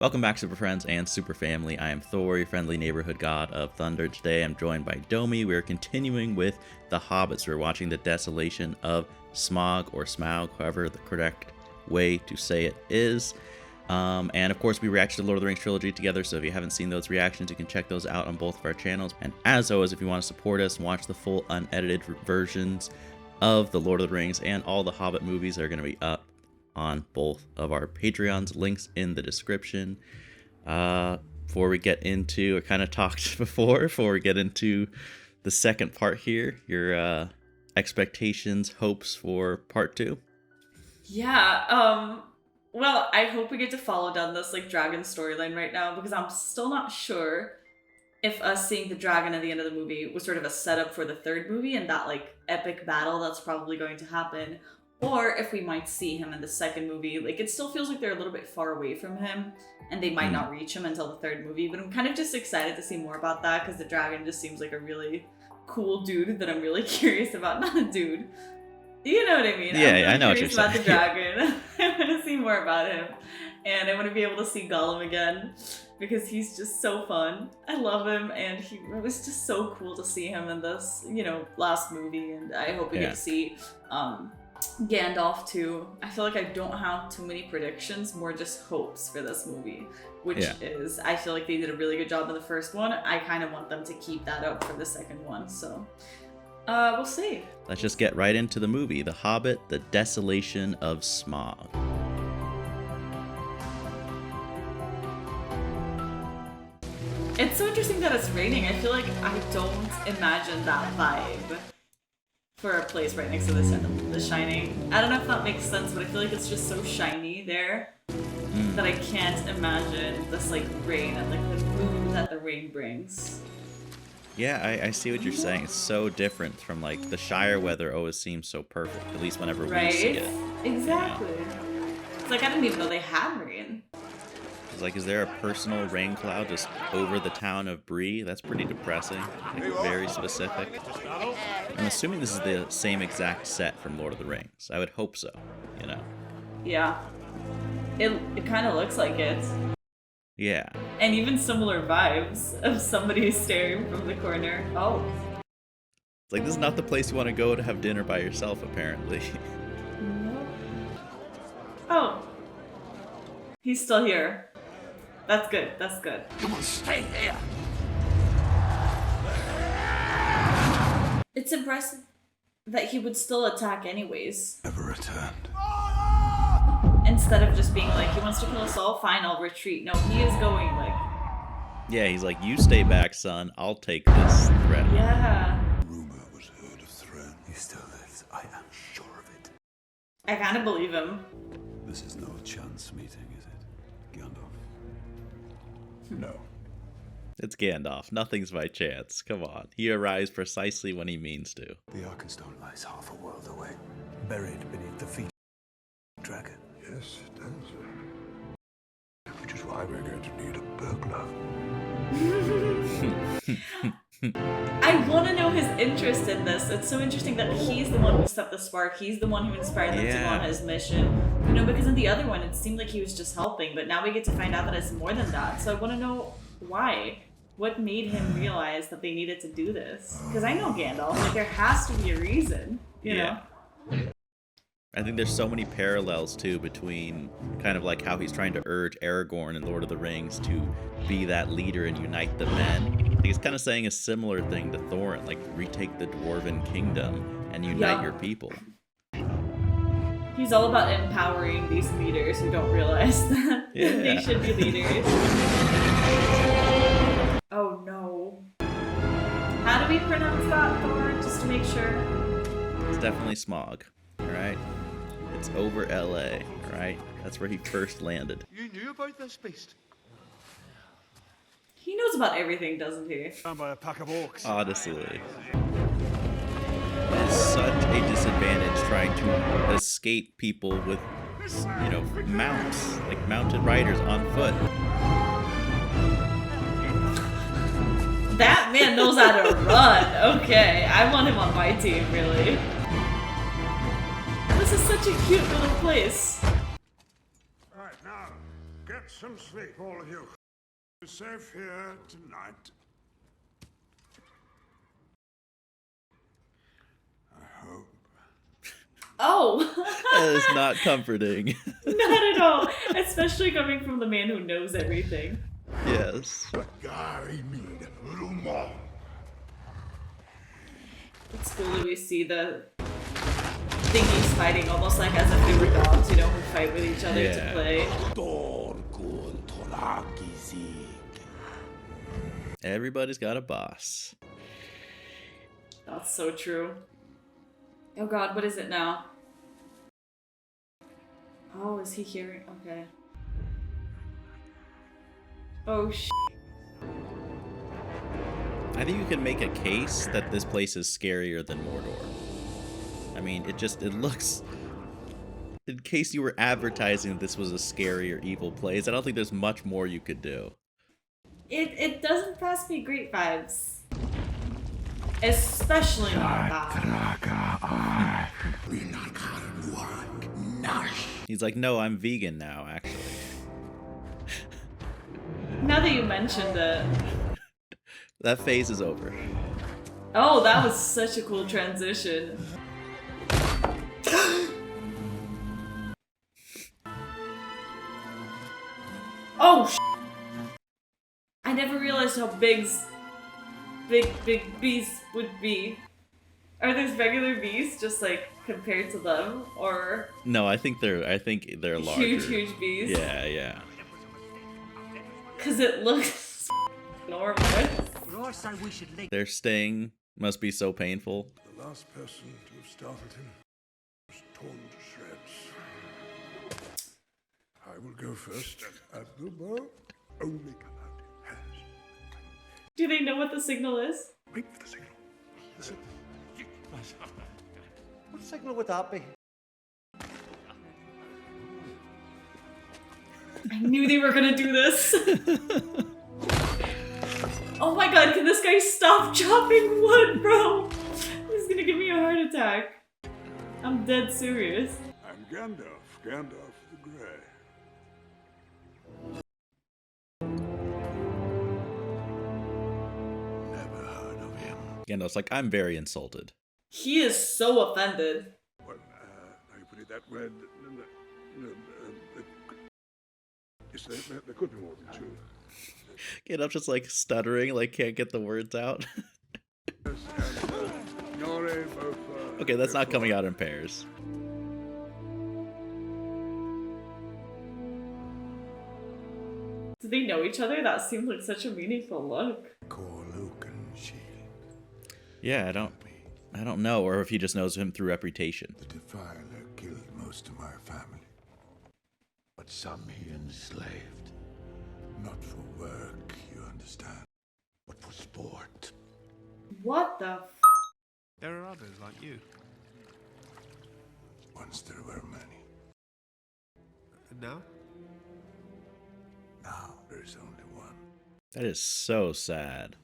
Welcome back, Super Friends and Super Family. I am Thor, your friendly neighborhood god of thunder. Today I'm joined by Domi. We are continuing with the Hobbits. We're watching the Desolation of Smaug, or Smaug, however the correct way to say it is. And of course we reacted to Lord of the Rings trilogy together, so if you haven't seen those reactions, you can check those out on both of our channels. And as always, if you want to support us and watch the full unedited versions of the Lord of the Rings and all the Hobbit movies, that are going to be up on both of our Patreons, links in the description. Before we get into, I kind of talked before we get into the second part here, your expectations, hopes for part 2. Yeah, well, I hope we get to follow down this dragon storyline right now, because I'm still not sure if us seeing the dragon at the end of the movie was sort of a setup for the third movie and that epic battle that's probably going to happen, or if we might see him in the second movie. It still feels like they're a little bit far away from him, and they might not reach him until the third movie, but I'm kind of just excited to see more about that, because the dragon just seems like a really cool dude that I'm really curious about. Not a dude. You know what I mean? Yeah, I'm really I know what you're curious about saying. the dragon. I want to see more about him, and I want to be able to see Gollum again, because he's just so fun. I love him, and it was just so cool to see him in this, last movie, and I hope we get to see Gandalf too. I feel like I don't have too many predictions, more just hopes for this movie, which is, I feel like they did a really good job in the first one. I kind of want them to keep that up for the second one, so we'll see. Let's just get right into the movie, The Hobbit, The Desolation of Smaug. It's so interesting that it's raining. I feel like I don't imagine that vibe for a place right next to the Shining. I don't know if that makes sense, but I feel like it's just so shiny there that I can't imagine this rain and the mood that the rain brings. Yeah, I see what you're saying. It's so different from the Shire weather always seems so perfect, at least whenever we see it. Exactly. It's I didn't even know they had rain. It's is there a personal rain cloud just over the town of Bree? That's pretty depressing. Very specific. I'm assuming this is the same exact set from Lord of the Rings. I would hope so, Yeah. It kind of looks like it. Yeah. And even similar vibes of somebody staring from the corner. Oh. It's this is not the place you want to go to have dinner by yourself, apparently. Oh. He's still here. That's good. That's good. You will stay here. It's impressive that he would still attack anyways. Never returned. Instead of just being he wants to kill us all, fine, I'll retreat. No, he is going Yeah, he's you stay back, son. I'll take this threat. Yeah. Rumor was heard of Throne. He still lives. I am sure of it. I kind of believe him. This is no chance meeting, is it, Gandalf? No. It's Gandalf. Nothing's by chance. Come on. He arrives precisely when he means to. The Arkenstone lies half a world away, buried beneath the feet of the dragon. Yes, it does. Which is why we're going to need a burglar. I want to know his interest in this. It's so interesting that he's the one who set the spark. He's the one who inspired them to go on his mission. Because in the other one, it seemed like he was just helping, but now we get to find out that it's more than that. So I want to know why. What made him realize that they needed to do this? Because I know Gandalf. There has to be a reason, you know? I think there's so many parallels, too, between kind of how he's trying to urge Aragorn in Lord of the Rings to be that leader and unite the men. He's kind of saying a similar thing to Thorin, retake the Dwarven kingdom and unite your people. He's all about empowering these leaders who don't realize that they should be leaders. Oh no. How do we pronounce that, Thor, just to make sure? It's definitely Smaug, alright? It's over LA, alright? That's where he first landed. You knew about this beast? He knows about everything, doesn't he? Found by a pack of orcs. Honestly. It's such a disadvantage trying to escape people with, mounts, mounted riders on foot. That man knows how to run. Okay, I want him on my team, really. This is such a cute little place. Right, now, get some sleep, all of you. You're safe here tonight. I hope. Oh! That is not comforting. Not at all. Especially coming from the man who knows everything. Yes. I need a little more. It's cool that we see the thingies fighting almost like as if they were dogs, you know, who fight with each other to play. Everybody's got a boss. That's so true. Oh god, what is it now? Oh, is he hearing? Okay. Oh sh. I think you can make a case that this place is scarier than Mordor. I mean, it looks... In case you were advertising this was a scary or evil place, I don't think there's much more you could do. It doesn't pass me great vibes. Especially not that. He's like, no, I'm vegan now, actually. Now that you mentioned it. That phase is over. Oh, that was such a cool transition. Oh sh. I never realized how big bees would be. Are those regular bees just like compared to them, or No, I think they're larger. huge bees? Yeah. Cause it looks enormous. Their sting must be so painful. The last person to have started him was torn to shreds. I will go first, and the bow only come out in hairs. Do they know what the signal is? Wait for the signal. Listen. What signal would that be? I knew they were gonna do this. Oh my god, can this guy stop chopping wood, bro? He's gonna give me a heart attack. I'm dead serious. I'm Gandalf the Grey. Never heard of him. Gandalf's like, I'm very insulted. He is so offended. Well, now you put it that way. Yes, there could be more than two. Gandalf's just like stuttering, like can't get the words out. Yes, and Nori both. Okay, that's not coming out in pairs. Do they know each other? That seemed like such a meaningful look. Call Luke and Shield. Yeah, I don't know, or if he just knows him through reputation. The Defiler killed most of my family, but some he enslaved. Not for work, you understand, but for sport. What the f? There are others like you. Once there were many. And now? Now there's only one. That is so sad.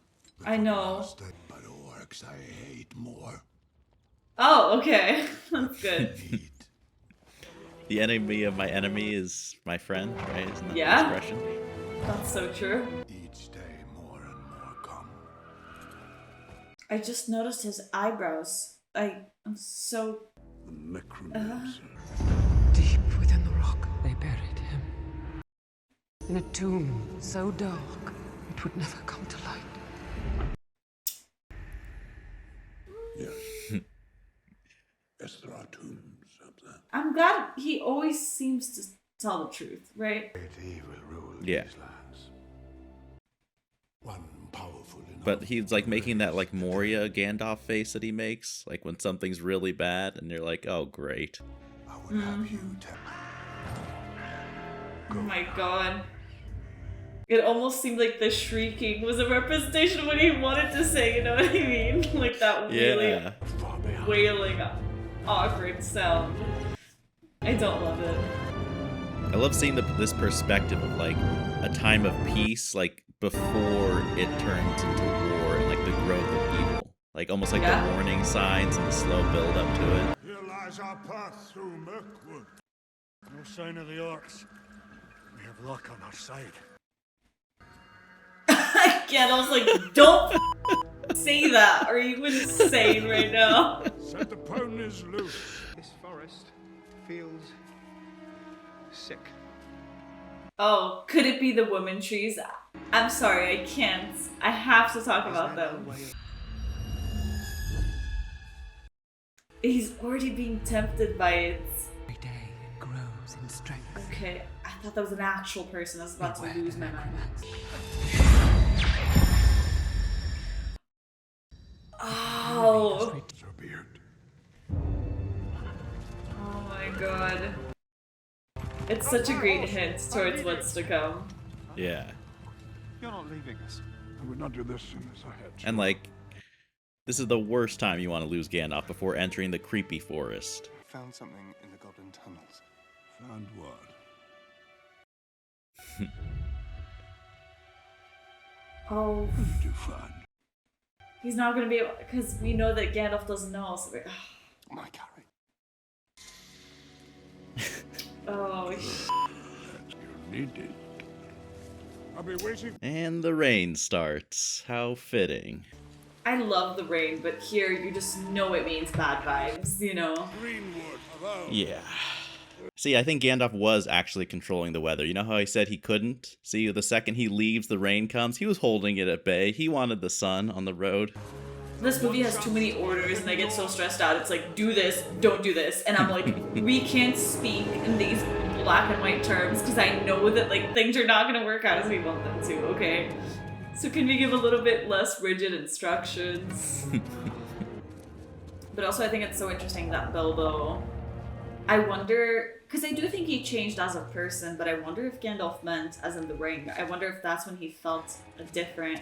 I know. But orcs I hate more. Oh, okay. That's good. Need. The enemy of my enemy is my friend, right? Isn't that Yeah. the expression? That's so true. Each day more and more come. I just noticed his eyebrows. I'm so... The necromancer. Deep within the rock, they buried him. In a tomb so dark, it would never come to light. Yes. Yes, there are tombs up there. I'm glad he always seems to tell the truth, right? Great evil rule Yeah. these lands. One powerful enough. But he's like making that like Moria Gandalf face that he makes, like when something's really bad and you're like, oh great. I would have you tell. Oh my god. It almost seemed like the shrieking was a representation of what he wanted to say, you know what I mean? Like that Yeah. Far behind. wailing, awkward sound. I don't love it. I love seeing this perspective of like a time of peace, like before it turns into war and like the growth of evil. Like almost like Yeah. the warning signs and the slow build up to it. Here lies our path through Mirkwood. No sign of the orcs. have luck on our side. Again, I was like, don't say that. Are you insane right now? Set the ponies loose. This forest feels sick. Oh, could it be the woman trees? I'm sorry, I can't. I have to talk about them. He's already being tempted by it. Every day it grows in strength. Okay, I thought that was an actual person. I was about to lose my mind. Oh. So be it. Oh my god. It's such a great hint towards what's to come. Yeah. You're not leaving us. I would not do this unless I had to. And like, this is the worst time you want to lose Gandalf before entering the creepy forest. Found something in the Goblin tunnels. Found what? Oh, What did you find? he's not gonna be able, because we know that Gandalf doesn't know. So we're, My carry. oh, You need it. I'll be waiting. And the rain starts. How fitting. I love the rain, but here you just know it means bad vibes, you know? Greenwood alone. Yeah. See, I think Gandalf was actually controlling the weather. You know how he said he couldn't? See, the second he leaves, the rain comes. He was holding it at bay. He wanted the sun on the road. This movie has too many orders and I get so stressed out. It's like, do this, don't do this. And I'm like, we can't speak in these black and white terms because I know that like things are not going to work out as we want them to, okay? So can we give a little bit less rigid instructions? But also I think it's so interesting that Bilbo, I wonder, because I do think he changed as a person, but I wonder if Gandalf meant as in the ring. I wonder if that's when he felt a different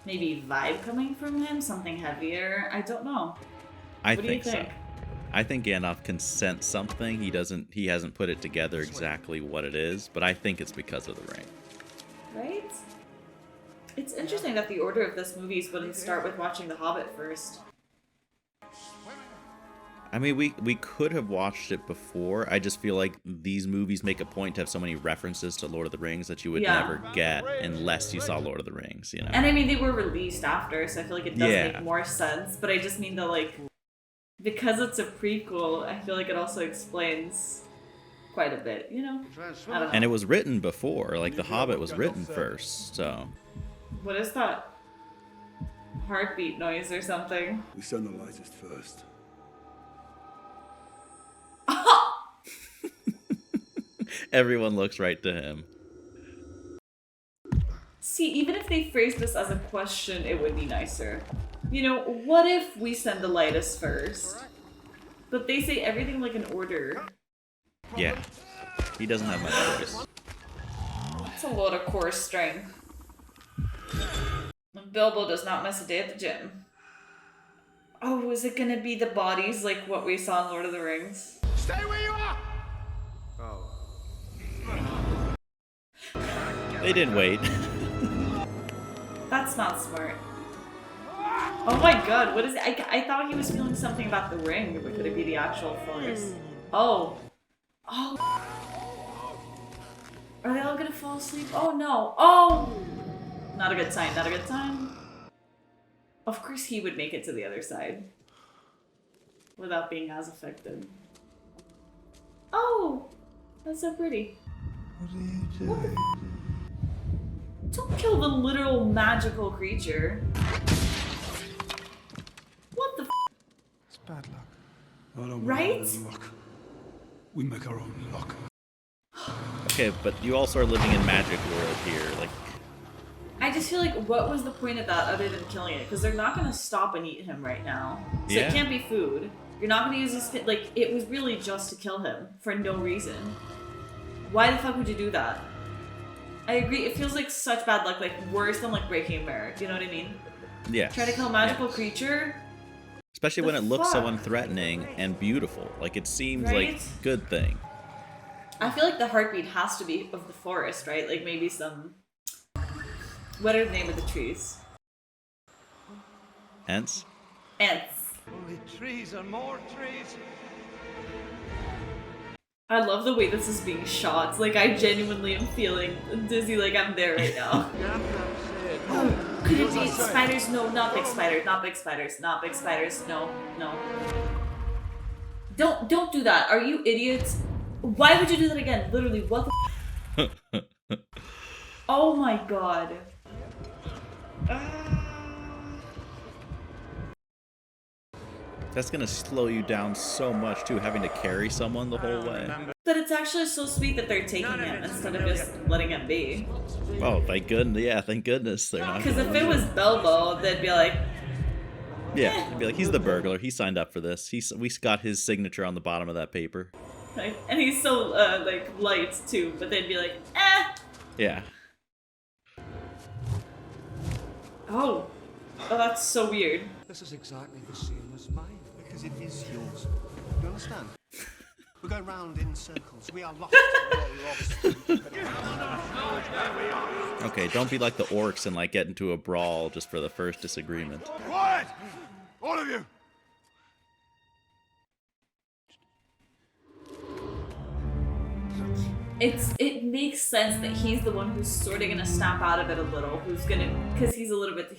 maybe vibe coming from him, something heavier. I don't know. I What do think you think? so. I think Gandalf can sense something. He hasn't put it together exactly what it is, but I think it's because of the rain. Right? It's interesting that the order of this movie wouldn't start with watching The Hobbit first. I mean, we could have watched it before. I just feel like these movies make a point to have so many references to Lord of the Rings that you would Yeah. never get unless you saw Lord of the Rings, you know? And I mean, they were released after, so I feel like it does Yeah. make more sense. But I just mean that, like, because it's a prequel, I feel like it also explains quite a bit, you know? I don't know. And it was written before, like The Hobbit was written first, so... What is that? Heartbeat noise or something? We send the lightest first. Everyone looks right to him. See, even if they phrased this as a question, it would be nicer. You know, what if we send the lightest first? But they say everything like in order. Yeah. He doesn't have much choice. That's a lot of core strength. Bilbo does not miss a day at the gym. Oh, is it gonna be the bodies like what we saw in Lord of the Rings? Stay where you are! Oh. They didn't wait. That's not smart. Oh my god, what is it? I thought he was feeling something about the ring, but could it be the actual forest? Oh. Oh. Are they all gonna fall asleep? Oh no. Oh! Not a good sign, not a good sign. Of course he would make it to the other side. Without being as affected. Oh! That's so pretty. What are you doing? Don't kill the literal magical creature. What the f? It's bad luck. I don't Right? want any luck. We make our own luck. Okay, but you also are living in magic world here. Like, I just feel like, what was the point of that other than killing it? Because they're not going to stop and eat him right now. So Yeah. it can't be food. You're not going to use this, like, it was really just to kill him for no reason. Why the fuck would you do that? I agree, it feels like such bad luck, like worse than like breaking a mirror. Do you know what I mean? yeah. Try to kill a magical creature? Especially The when it looks so fuck? unthreatening and beautiful. Like, it seems Right? like good thing. I feel like the heartbeat has to be of the forest, right? Like maybe some... What are the name of the trees? Ents? Ants. Only trees and more trees. I love the way this is being shot. Like, I genuinely am feeling dizzy, like I'm there right now. Oh, could it be spiders? No, not big spiders, not big spiders, not big spiders. No, no. Don't do that. Are you idiots? Why would you do that again? Literally, what the Oh my god. That's gonna slow you down so much too, having to carry someone the whole way. But it's actually so sweet that they're taking him instead of just letting him be. Oh, thank goodness! Yeah, thank goodness they're not. Because if it was Bilbo, they'd be like, yeah, they'd be like, he's the burglar. He signed up for this. We got his signature on the bottom of that paper. right? And he's so like light too. But they'd be like, eh. Yeah. Oh, that's so weird. This is exactly the same as mine. Because it is yours. You understand? We're going round in circles. We are lost. Okay, don't be like the orcs and like get into a brawl just for the first disagreement. Quiet! All of you! It makes sense that he's the one who's sort of gonna snap out of it a little. Who's gonna, because he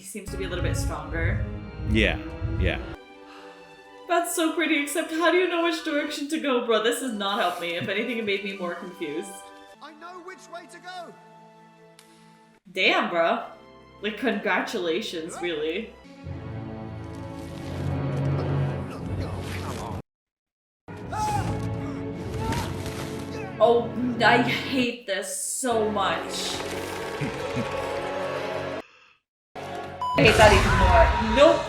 seems to be a little bit stronger. Yeah, yeah. That's so pretty, except how do you know which direction to go, bro? This does not help me. If anything, it made me more confused. I know which way to go. Damn, bro. Like, congratulations, really. Oh, I hate this so much. I hate that even more. Nope.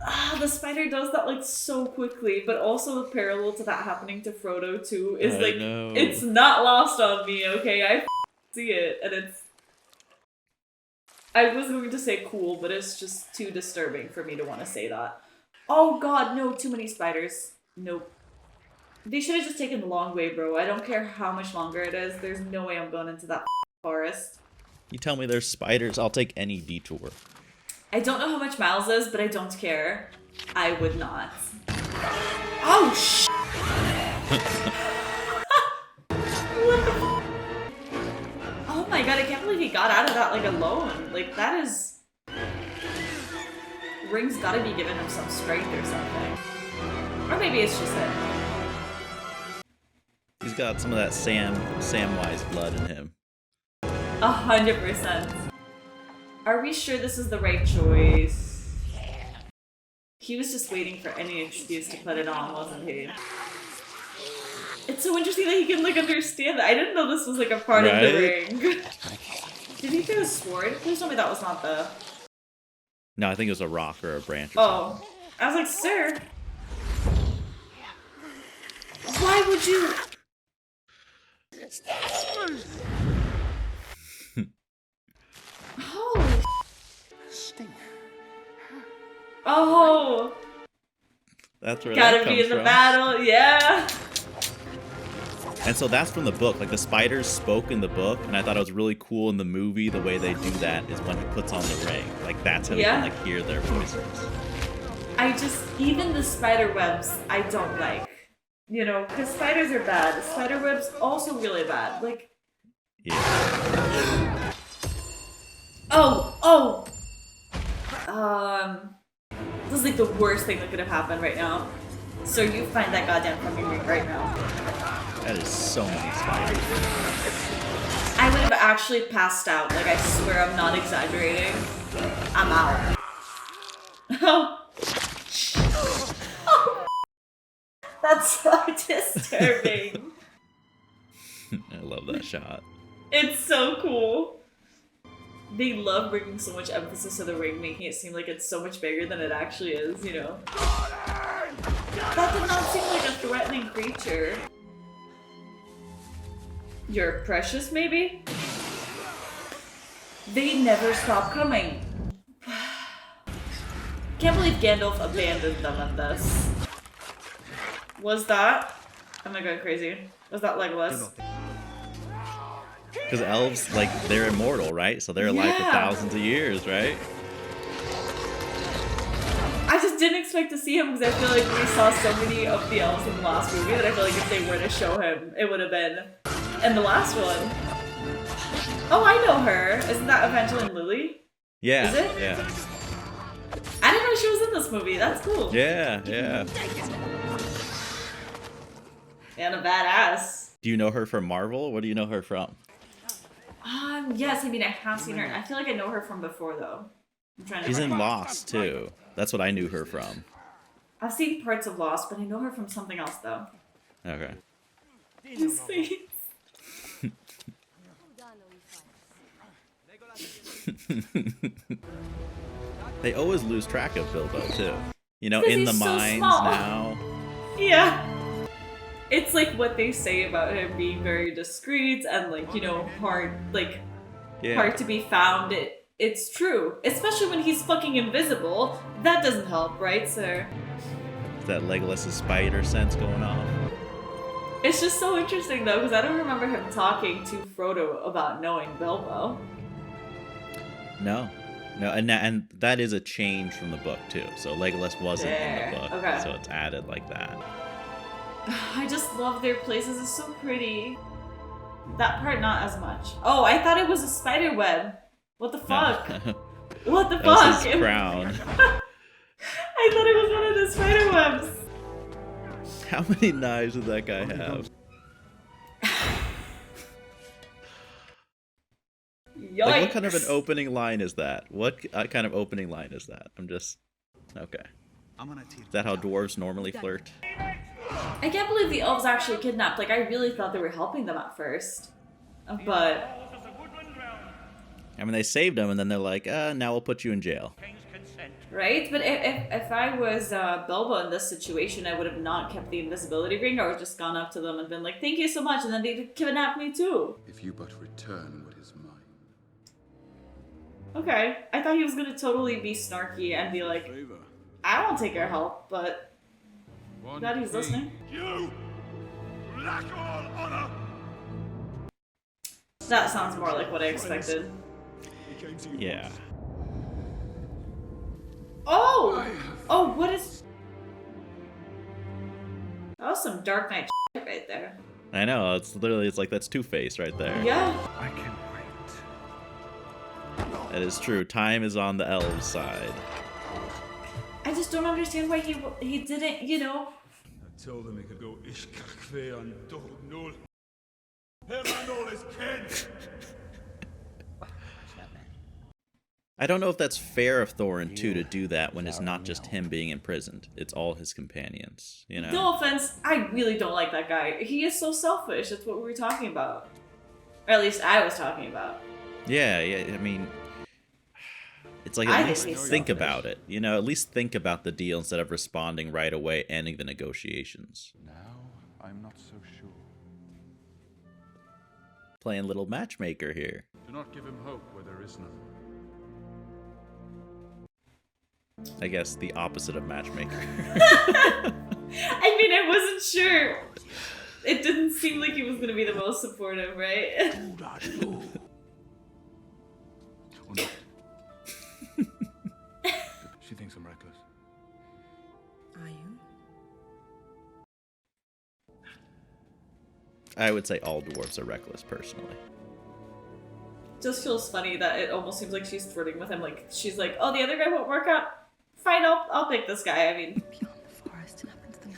Ah, the spider does that like so quickly, but also the parallel to that happening to Frodo too is like, it's not lost on me, okay? I see it, and it's... I was going to say cool, but it's just too disturbing for me to want to say that. Oh god, no, too many spiders. Nope. They should have just taken the long way, bro. I don't care how much longer it is. There's no way I'm going into that forest. You tell me there's spiders, I'll take any detour. I don't know how much miles is, but I don't care. I would not. Oh, sh! What the Oh my god, I can't believe he got out of that, like, alone. Like, that is... Ring's gotta be giving him some strength or something. Or maybe it's just it. He's got some of that Samwise blood in him. 100%. Are we sure this is the right choice? He was just waiting for any excuse to put it on, wasn't he? It's so interesting that he can, like, understand that. I didn't know this was, like, a part of the ring. Did he throw a sword? Please tell me that was not the... No, I think it was a rock or a branch or something. Oh. I was like, sir. Why would you... Holy Sting. Oh, That's where gotta that comes be in the from. battle, yeah. And so that's from the book. Like, the spiders spoke in the book, and I thought it was really cool in the movie. The way they do that is when he puts on the ring. Like, that's how we can, like, hear their voices. Even the spider webs, I don't like. You know, because spiders are bad. Spider webs also really bad. Like, yeah. Oh! This is like the worst thing that could have happened right now. So you find that goddamn fucking ring right now. That is so many spiders. I would have actually passed out. Like, I swear I'm not exaggerating. I'm out. Oh. That's so disturbing. I love that shot. It's so cool. They love bringing so much emphasis to the ring, making it seem like it's so much bigger than it actually is, you know? That did not seem like a threatening creature. You're precious, maybe? They never stop coming. Can't believe Gandalf abandoned them in this. Was that? Am I going crazy? Was that Legolas? Because elves, like, they're immortal, right? So they're alive for thousands of years, right? I just didn't expect to see him because I feel like we saw so many of the elves in the last movie that I feel like if they were to show him, it would have been in the last one. Oh, I know her. Isn't that Evangeline Lilly? Yeah. Is it? Yeah. I didn't know she was in this movie. That's cool. Yeah, yeah. And a badass. Do you know her from Marvel? What do you know her from? Yes, I mean, I have seen her. I feel like I know her from before, though. I'm trying to She's in remember. Lost, too. That's what I knew her from. I've seen parts of Lost, but I know her from something else, though. Okay. His face. They always lose track of Bilbo, too. You know, Because in the he's so mines small. now. Yeah. It's like what they say about him being very discreet and like, you know, hard to be found. It's true. Especially when he's fucking invisible. That doesn't help, right, sir? That Legolas's spider sense going off. It's just so interesting though, because I don't remember him talking to Frodo about knowing Bilbo. No. No, and that is a change from the book, too. So Legolas wasn't in the book, Okay. so it's added like that. I just love their places. It's so pretty. That part, not as much. Oh, I thought it was a spider web. What the fuck? No. What the That was fuck? his crown. I thought it was one of the spider webs. How many knives did that guy have? Yikes. Like, what kind of an opening line is that? What kind of opening line is that? I'm just... Okay. Is that how dwarves normally flirt? I can't believe the elves actually kidnapped. Like, I really thought they were helping them at first. But... I mean, they saved him, and then they're like, now we'll put you in jail. Right? But if I was Bilbo in this situation, I would have not kept the invisibility ring. I would have just gone up to them and been like, thank you so much, and then they'd kidnap me too. If you but return what is mine. Okay. I thought he was gonna totally be snarky and be like, I won't take your help, but... Glad he's listening. You lack all honor. That sounds more like what I expected. Yeah. Oh! Oh, what is... That was some Dark Knight shit right there. I know, it's literally, it's like, that's Two-Face right there. Yeah. I can wait. That is true. Time is on the elves' side. I just don't understand why he didn't, you know... I told him he could go Ishkakve on Dognul. Hemanol is kin. I don't know if that's fair of Thorin, too, to do that when it's not just him being imprisoned. It's all his companions, you know? No offense, I really don't like that guy. He is so selfish. That's what we were talking about. Or at least I was talking about. Yeah, I mean... It's like, I at think least he's think selfish. about it. You know, at least think about the deal instead of responding right away, ending the negotiations. Now I'm not so sure. Playing little matchmaker here. Do not give him hope where there is none. I guess the opposite of matchmaker. I mean, I wasn't sure. It didn't seem like he was going to be the most supportive, right? Oh no. She thinks I'm reckless. Are you? I would say all dwarves are reckless, personally. Just feels funny that it almost seems like she's flirting with him. Like, she's like, oh, the other guy won't work out. Fine, I'll pick this guy. I mean... Beyond the forest and up into the night.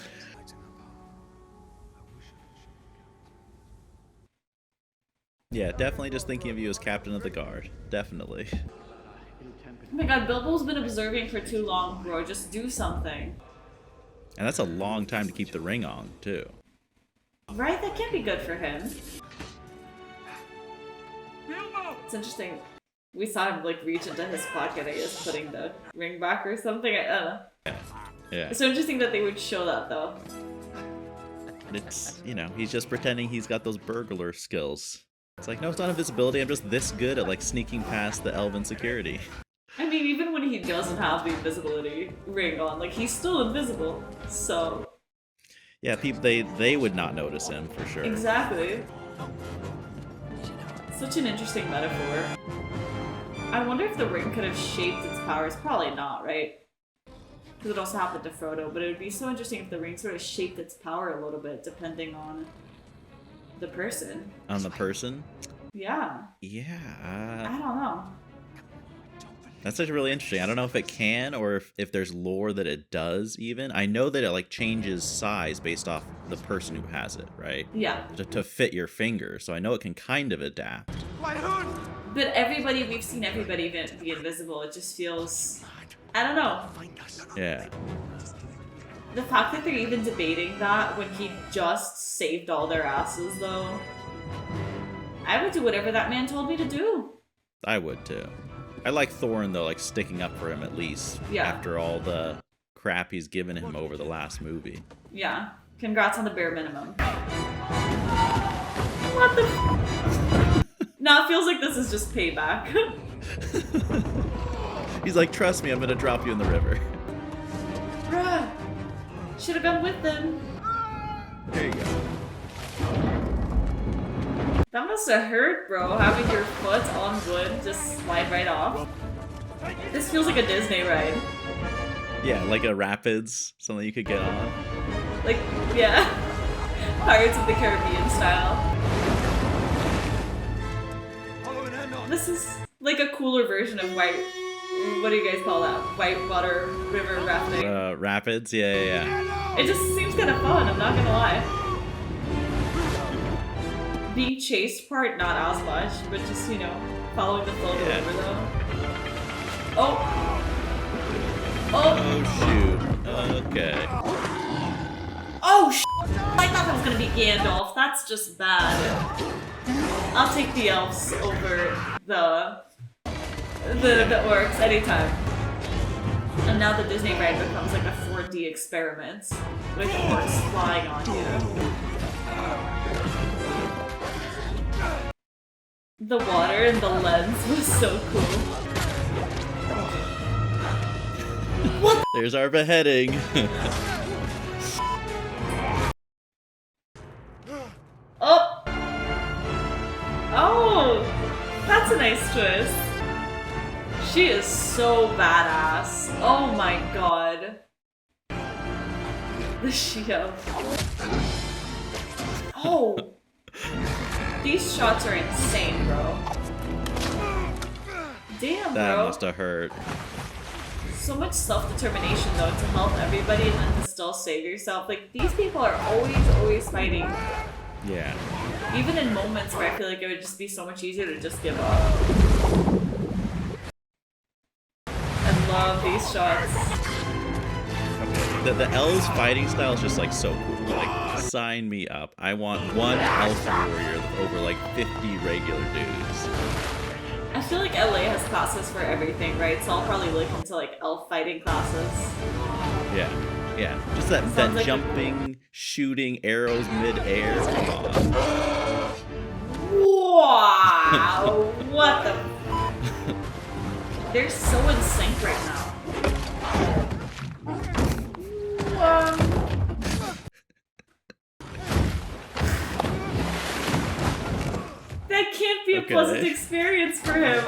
Yeah, definitely just thinking of you as captain of the guard. Definitely. Oh my god, Bilbo's been observing for too long, bro. Just do something. And that's a long time to keep the ring on, too. Right? That can't be good for him. It's interesting. We saw him, like, reach into his pocket, I guess, putting the ring back or something. I don't know. Yeah. It's so interesting that they would show that, though. It's, you know, he's just pretending he's got those burglar skills. It's like, no, it's not invisibility. I'm just this good at, like, sneaking past the elven security. I mean, even when he doesn't have the invisibility ring on, like, he's still invisible. So... Yeah, people, they would not notice him, for sure. Exactly. Such an interesting metaphor. I wonder if the ring could have shaped its powers. Probably not, right? Because it also happened to Frodo, but it would be so interesting if the ring sort of shaped its power a little bit depending on the person. On the person? Yeah. Yeah. I don't know. That's actually really interesting. I don't know if it can or if there's lore that it does even. I know that it like changes size based off the person who has it, right? Yeah. To fit your finger. So I know it can kind of adapt. But we've seen everybody be invisible. It just feels, I don't know. Yeah. The fact that they're even debating that when he just saved all their asses, though. I would do whatever that man told me to do. I would too. I like Thorin though, like sticking up for him at least. Yeah. After all the crap he's given him over the last movie. Yeah. Congrats on the bare minimum. What the No, it feels like this is just payback. He's like, trust me, I'm gonna drop you in the river. Bruh. Should have gone with them. There you go. That must have hurt, bro, having your foot on wood just slide right off. This feels like a Disney ride. Yeah, like a rapids, something you could get on. Like, yeah. Pirates of the Caribbean style. This is like a cooler version of what do you guys call that? Whitewater river rafting. Rapids? Yeah. It just seems kind of fun, I'm not gonna lie. Being chased part, not as much, but just, following the flow of the river though. Oh! Oh, shoot. Okay. Oh, I thought that was gonna be Gandalf. That's just bad. I'll take the elves over the orcs anytime. And now the Disney ride becomes like a 4D experiment with orcs flying on you. The water and the lens was so cool. What? There's our beheading. Oh! Oh! That's a nice twist. She is so badass. Oh my god. The Shio. Oh! These shots are insane, bro. Damn, That bro. must have hurt. So much self-determination, though, to help everybody and then to still save yourself. Like, these people are always fighting. Yeah. Even in moments where I feel like it would just be so much easier to just give up. I love these shots. Okay. The elves fighting style is just like so cool. Like, sign me up. I want one elf warrior over like 50 regular dudes. I feel like LA has classes for everything, right? So I'll probably look into like elf fighting classes. Yeah. Just that like jumping, shooting arrows mid-air. Come on. Wow! What the? They're so in sync right now. That can't be a pleasant experience for him.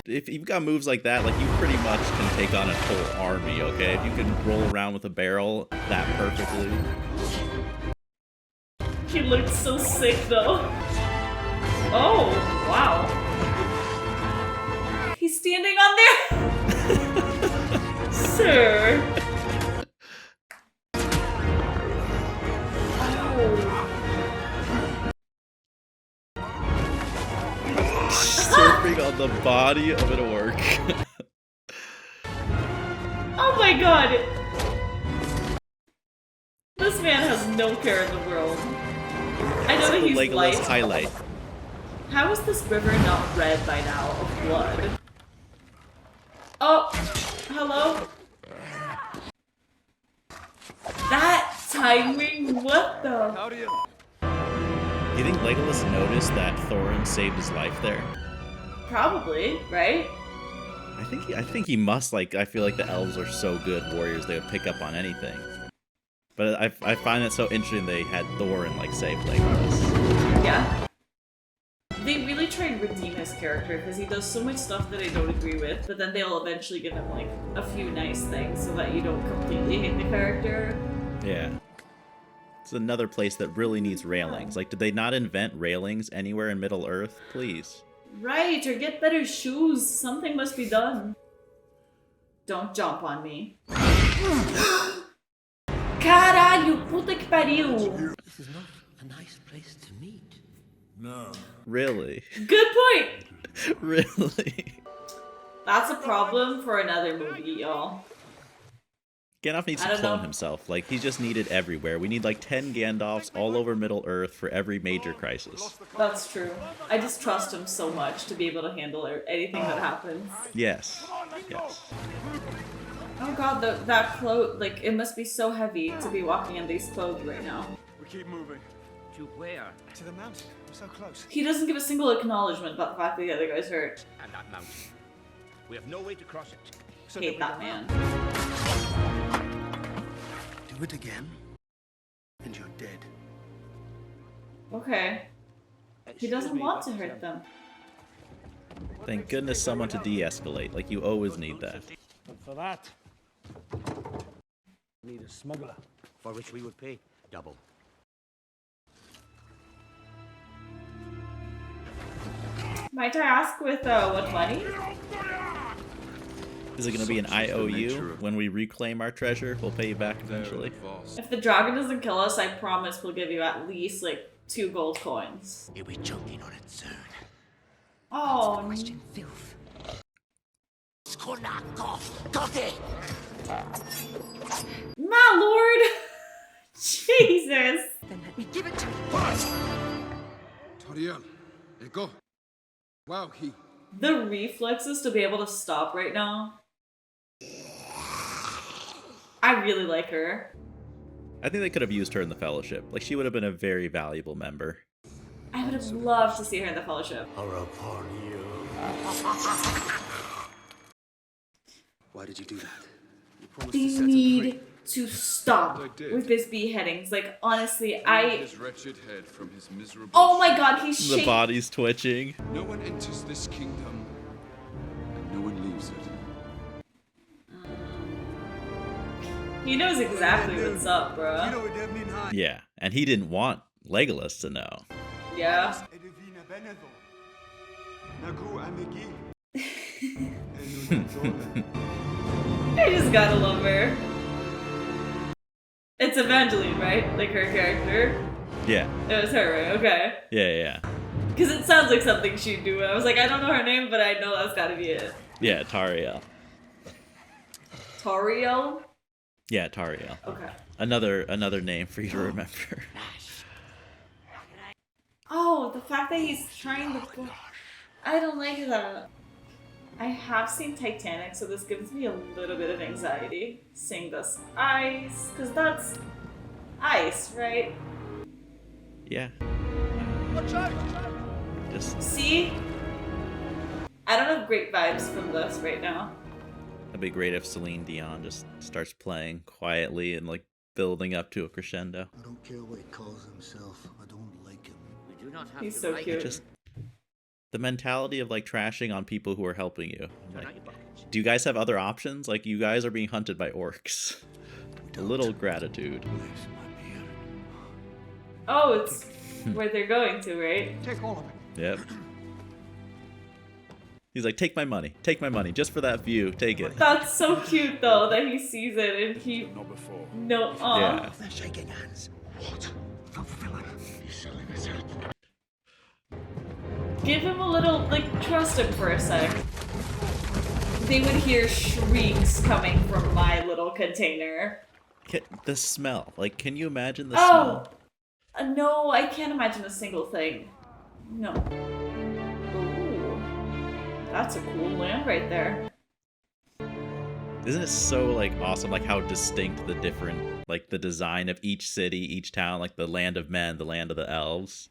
If you've got moves like that, like you pretty much can take on a whole army, okay? If you can roll around with a barrel that perfectly. He looked so sick though. Oh, wow. He's standing on there. Sir. Surfing on the body of an orc. Oh my god! This man has no care in the world. I know that he's Legolas light. highlight. How is this river not red by now of blood? Oh, hello? That timing, what the? How do you? You think Legolas noticed that Thorin saved his life there? Probably, right? I think he must. Like, I feel like the elves are so good warriors; they would pick up on anything. But I find it so interesting they had Thorin like save Legolas. Yeah. They really try and redeem his character because he does so much stuff that I don't agree with, but then they'll eventually give him like a few nice things so that you don't completely hate the character. Yeah. It's another place that really needs railings. Like, did they not invent railings anywhere in Middle Earth? Please. Right, or get better shoes. Something must be done. Don't jump on me. Caralho, puta que pariu. This is not a nice place to meet. No. Really? Good point. Really? That's a problem for another movie, y'all. Gandalf needs I to don't clone know. himself. Like, he's just needed everywhere. We need like 10 Gandalfs all over Middle Earth for every major crisis. That's true. I just trust him so much to be able to handle anything that happens. Yes. Yes. Oh god, that cloak, like, it must be so heavy to be walking in these clothes right now. We keep moving. To where? To the mountain. We're so close. He doesn't give a single acknowledgement about the fact that the other guy's hurt. And that mountain. We have no way to cross it. So Hate then that man. do it again, and you're dead. Okay. He doesn't want to hurt them. Thank goodness someone to de-escalate. Like, you always need that. But for that, we need a smuggler. For which we would pay double. Might I ask with, what money? Is it going to be an IOU? When we reclaim our treasure, we'll pay you back eventually. If the dragon doesn't kill us, I promise we'll give you at least, like, 2 gold coins. You'll be choking on it soon. Oh, Question filth. Coffee! my lord! Jesus! Then let me give it to you. Toriel, go. Wow, he. The reflexes to be able to stop right now. I really like her. I think they could have used her in the Fellowship. Like, she would have been a very valuable member. I would have loved to see her in the Fellowship. Or upon you. Why did you do that? You promised They to set him need free. to stop I did. with this beheadings. Like, honestly, His wretched head from his miserable. Oh my god, he's The shaking. body's twitching. No one enters this kingdom, and no one leaves it. He knows exactly what's up, bruh. Yeah, and he didn't want Legolas to know. Yeah. I just gotta love her. It's Evangeline, right? Like her character. Yeah, It was her, right? Okay. yeah. Because it sounds like something she'd do. I was like, I don't know her name, but I know that's gotta be it. Yeah, Tariel. Toriel? Yeah, Tariel. Okay. Another name for you to remember. Oh, the fact that he's trying to... I don't like that. I have seen Titanic, so this gives me a little bit of anxiety. Seeing this ice, because that's ice, right? Yeah. Just, See? I don't have great vibes from this right now. it'd be great if Celine Dion just starts playing quietly and like building up to a crescendo. I don't care what he calls himself. I don't like him. We do not have He's to so like cute. it. Just the mentality of like trashing on people who are helping you. Turn Like, out your pockets. do you guys have other options? Like, you guys are being hunted by orcs. A little gratitude. Oh, it's where they're going to, right? Take all of it. Yep. He's like, take my money, just for that view, take it. That's so cute, though, that he sees it and he... Not before. No, aw. Yeah. They're shaking hands. What? The villain. He's selling his head. Give him a little, like, trust him for a sec. They would hear shrieks coming from my little container. The smell. Like, can you imagine the Oh! smell? No, I can't imagine a single thing. No. Ooh. That's a cool land right there. Isn't it so, like, awesome, like, how distinct the different, like, the design of each city, each town, like, the land of men, the land of the elves?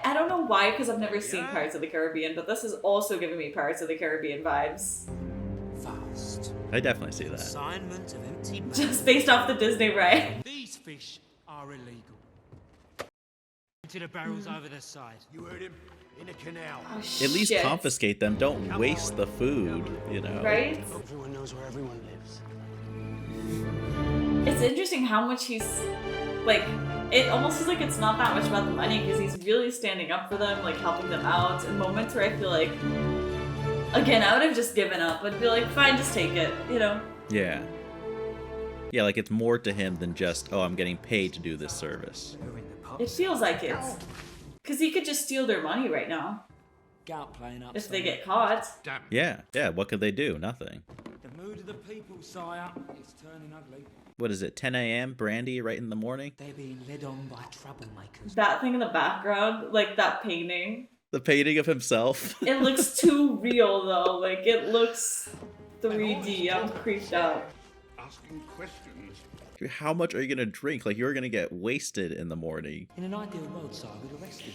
I don't know why, because I've never seen Pirates of the Caribbean, but this is also giving me Pirates of the Caribbean vibes. Fast. I definitely see that. Assignment of empty Just based off the Disney ride. These fish are illegal. To the barrels over the side. You heard him? In a canal. Oh, At least shit. confiscate them. Don't waste the food, you know? Right? Everyone knows where everyone lives. It's interesting how much he's like. It almost feels like it's not that much about the money because he's really standing up for them, like helping them out. In moments where I feel like, again, I would have just given up. I'd be like, fine, just take it, you know? Yeah. Yeah, like it's more to him than just, oh, I'm getting paid to do this service. It feels like it's because he could just steal their money right now Gout playing up. if they get caught. Damn. Yeah, yeah, what could they do? Nothing. The mood of the people, sire, is turning ugly. What is it, 10 a.m., brandy right in the morning? They're being led on by troublemakers. That thing in the background, like that painting, The painting of himself. it looks too real though. Like it looks 3D. I'm creeped out. Asking questions. How much are you going to drink? Like, you're going to get wasted in the morning. In an ideal world, sire, we'd arrest you.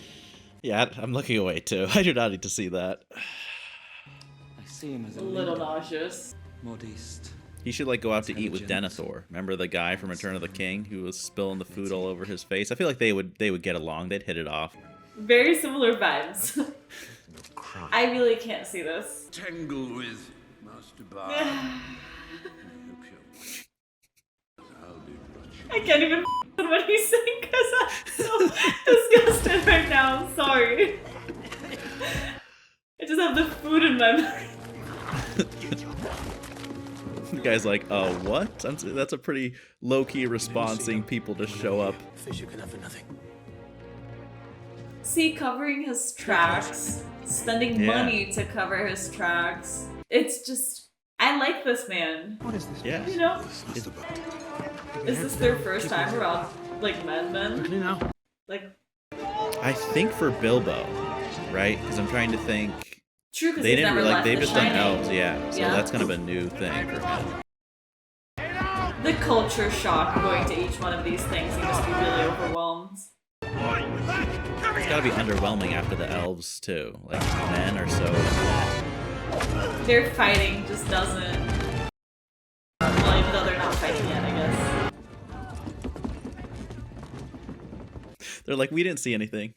Yeah, I'm looking away too. I do not need to see that. I see him as A a little leader. nauseous. Modest. He should, like, go out to eat with Intelligent. Denethor. Remember the guy from Return of the King who was spilling the food all over his face? I feel like they would get along. They'd hit it off. Very similar vibes. I really can't see this. Tangle with Master Bar. I'll be watching. I can't even what he's saying because I'm so disgusted right now. I'm sorry. I just have the food in my mouth. The guy's like, oh, what? That's a pretty low-key response, seeing people just show up. Fish you can have for nothing. See, covering his tracks, spending Yeah. money to cover his tracks. It's just, I like this man. What is this? Yeah. You know, It's about is this their first time around like men? Quickly now. Like, I think for Bilbo, right? Because I'm trying to think. true because They he's didn't never like left they've the just done Shining. elves, yeah. So Yeah. that's kind of a new thing for him. The culture shock going to each one of these things, he must be really overwhelmed. It's gotta be underwhelming after the elves too. Like, men are so. Their fighting just doesn't. Well, even though they're not fighting yet, I guess. They're like, we didn't see anything.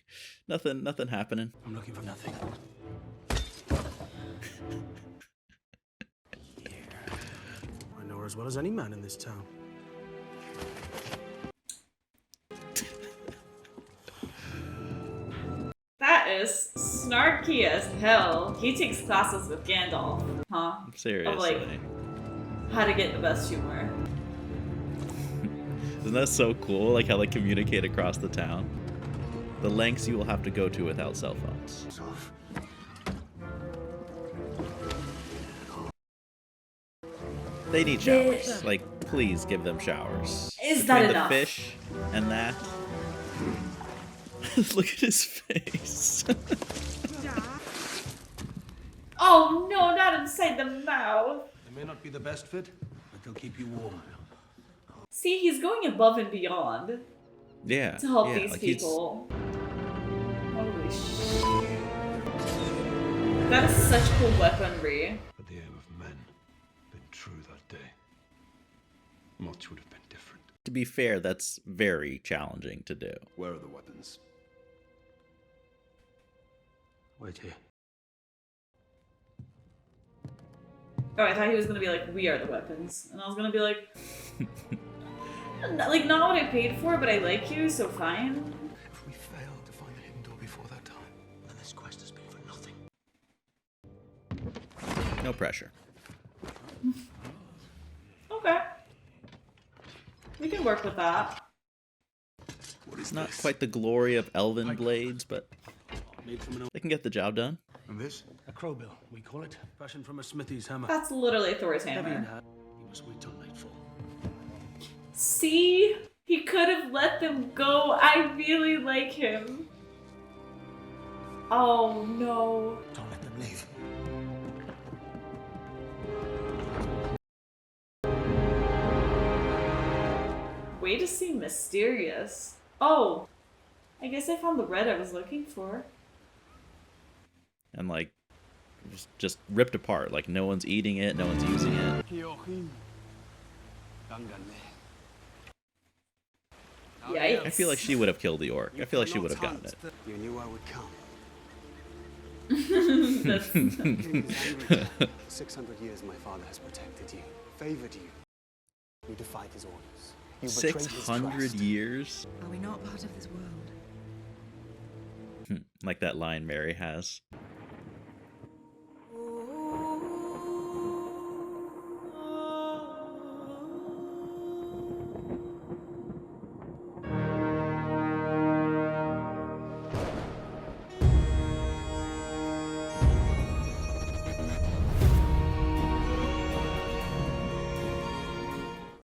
Nothing happening. I'm looking for nothing. I know her as well as any man in this town. That is snarky as hell. He takes classes with Gandalf, huh? Seriously. How to get the best humor. Isn't that so cool? Like how they communicate across the town. The lengths you will have to go to without cell phones. They need showers. Like, please give them showers. Is that Between enough? the fish and that. Look at his face. Oh no, not inside the mouth. They may not be the best fit, but they'll keep you warm. See, he's going above and beyond Yeah. to help yeah, these like he's- people. Holy shit. That is such cool weaponry. Had the aim of men been true that day, much would have been different. To be fair, that's very challenging to do. Where are the weapons? Wait here. Oh, I thought he was gonna be like, we are the weapons. And I was gonna be like, like, not what I paid for, but I like you, so fine. If we fail to find the hidden door before that time, And this quest has been for nothing. No pressure. Okay. We can work with that. what is It's not this? quite the glory of elven blades, but Made from an they can get the job done. And this? a crowbill, we call it. Fashioned from a smithy's hammer. That's literally Thor's Heavy in hammer. hand. You must wait till nightfall. See? He could have let them go. I really like him. Oh no. Don't let them leave. Way to seem mysterious. Oh. I guess I found the red I was looking for. And like, just ripped apart. Like no one's eating it, no one's using it. Yikes. I feel like she would have killed the orc. I feel like she would have gotten it. You knew I would come. That's- King is angry. 600 years my father has protected you, favored you. You defied his orders. You betrayed his 600 trust. years? Are we not part of this world? Like that line Mary has.